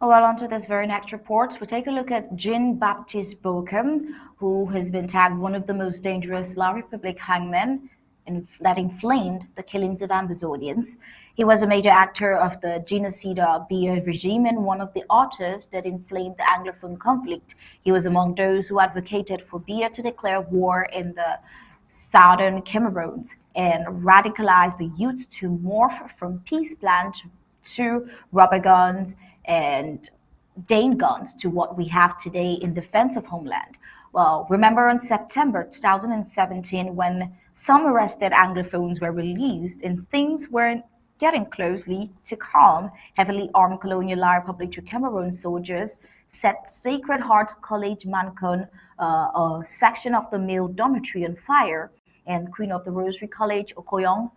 Well, on to this very next report, we take a look at Jean Baptiste Bokam, who has been tagged one of the most dangerous La Republique hangmen that inflamed the killings of Ambazonians. He was a major actor of the genocide Beer regime and one of the authors that inflamed the Anglophone conflict. He was among those who advocated for Beer to declare war in the southern Cameroons and radicalized the youth to morph from peace plan to rubber guns and Dane guns to what we have today in defense of homeland. Well, remember on September 2017 when some arrested Anglophones were released and things weren't getting closely to calm, heavily armed colonial La Republic to Cameroon soldiers set Sacred Heart College Mancon, a section of the male dormitory on fire, and Queen of the Rosary College, Okoyong,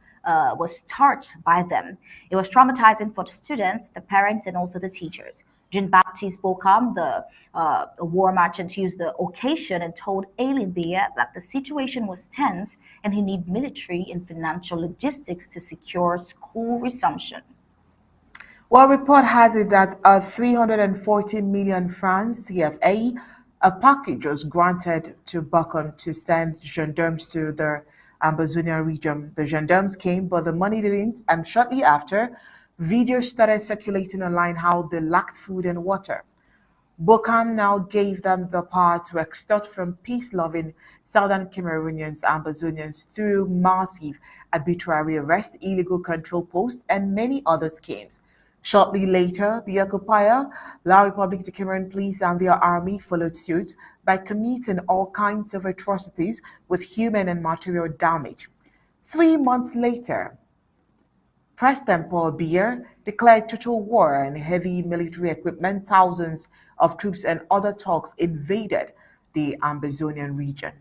was torched by them. It was traumatizing for the students, the parents, and also the teachers. Jean Baptiste Bokam, the war merchant, used the occasion and told Aileen Beer that the situation was tense and he needed military and financial logistics to secure school resumption. Well, report has it that a 340 million francs CFA, a package was granted to Bokam to send gendarmes to the Ambazonia region. The gendarmes came, but the money didn't, and shortly after, videos started circulating online how they lacked food and water. Bokam now gave them the power to extort from peace-loving southern Cameroonians and Ambazonians through massive arbitrary arrests, illegal control posts, and many other schemes. Shortly later, the occupier, La République de Cameroon police and their army followed suit by committing all kinds of atrocities with human and material damage. 3 months later, President Paul Biya declared total war and heavy military equipment. Thousands of troops and other thugs invaded the Ambazonian region.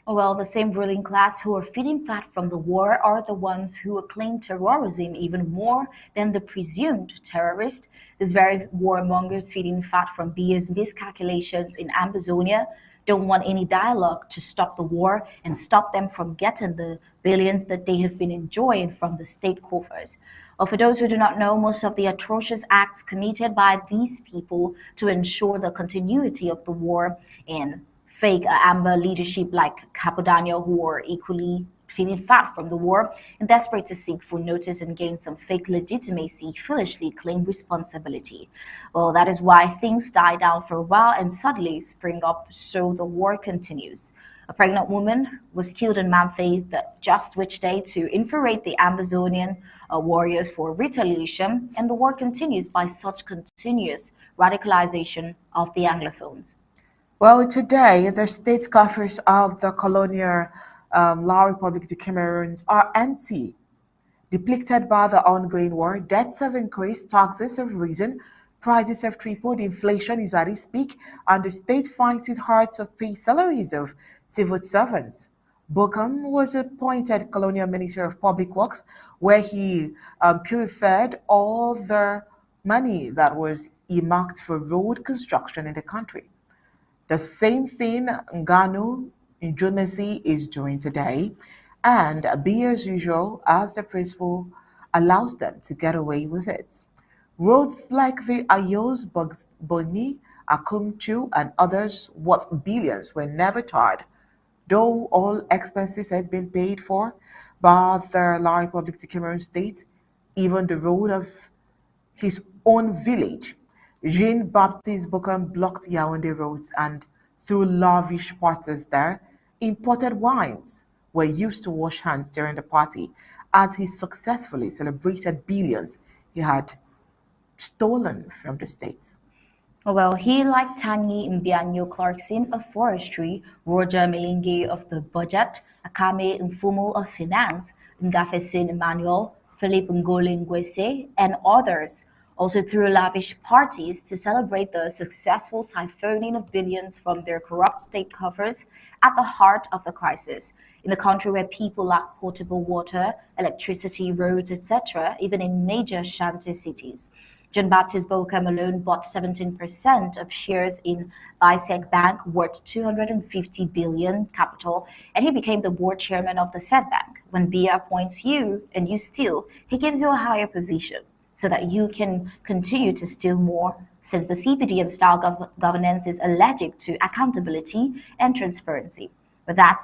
Well, the same ruling class who are feeding fat from the war are the ones who acclaim terrorism even more than the presumed terrorist. These very warmongers feeding fat from Biya's miscalculations in Ambazonia don't want any dialogue to stop the war and stop them from getting the billions that they have been enjoying from the state coffers. Well, for those who do not know, most of the atrocious acts committed by these people to ensure the continuity of the war and fake Amba leadership like Capodano, who are equally feeling fat from the war and desperate to seek full notice and gain some fake legitimacy, foolishly claim responsibility. Well, that is why things die down for a while and suddenly spring up, so the war continues. A pregnant woman was killed in Mamfe just which day to infuriate the Amazonian warriors for retaliation, and the war continues by such continuous radicalization of the Anglophones. Well, today, the state coffers of the colonial La République de Cameroon are empty. Depleted by the ongoing war, debts have increased, taxes have risen, prices have tripled, inflation is at its peak, and the state finds it hard to pay salaries of civil servants. Bokam was appointed Colonial Minister of Public Works, where he purified all the money that was earmarked for road construction in the country. The same thing Ngannou in Jumacy is doing today, and be as usual as the principle allows them to get away with it. Roads like the Ayos, Boni, Akumchu, and others worth billions were never tarred, though all expenses had been paid for by the La Republic of Cameroon state, even the road of his own village. Jean Baptiste Bokam blocked Yaoundé roads and, through lavish parties there, imported wines were used to wash hands during the party as he successfully celebrated billions he had stolen from the states. Well, he, like Tanyi Mbianyo Clarkson of forestry, Roger Melinge of the budget, Akame Mfumo of finance, Ngafesin Emmanuel, Philippe Ngole Ngwese, and others, also threw lavish parties to celebrate the successful siphoning of billions from their corrupt state coffers at the heart of the crisis. In a country where people lack potable water, electricity, roads, etc., even in major shanty cities. Jean Baptiste Bokam alone bought 17% of shares in Bisec Bank, worth 250 billion capital, and he became the board chairman of the said bank. When Bia appoints you and you steal, he gives you a higher position. so that you can continue to steal more, since the CPDM style governance is allergic to accountability and transparency. But that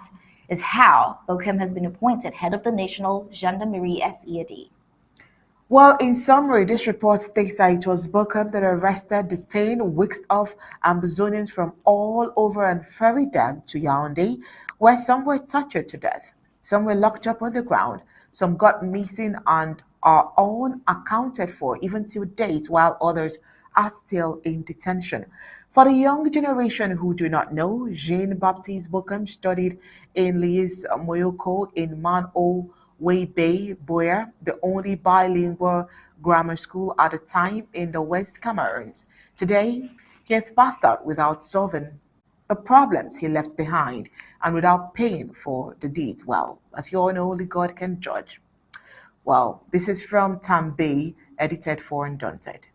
is how Bokam has been appointed head of the National Gendarmerie SEAD. Well, in summary, this report states that it was Bokam that arrested, detained, whisked off Ambazonians from all over and ferried them to Yaoundé, where some were tortured to death, some were locked up on the ground, some got missing and are unaccounted for even till date, while others are still in detention. For the young generation who do not know, Jean Baptiste Bokam studied in Lies Moyoko in Man-O Bay, Boyer, the only bilingual grammar school at the time in the West Cameroons. Today, he has passed out without solving the problems he left behind and without paying for the deeds. Well, as you all know, only God can judge. Well, this is from Tambay, edited for Undaunted.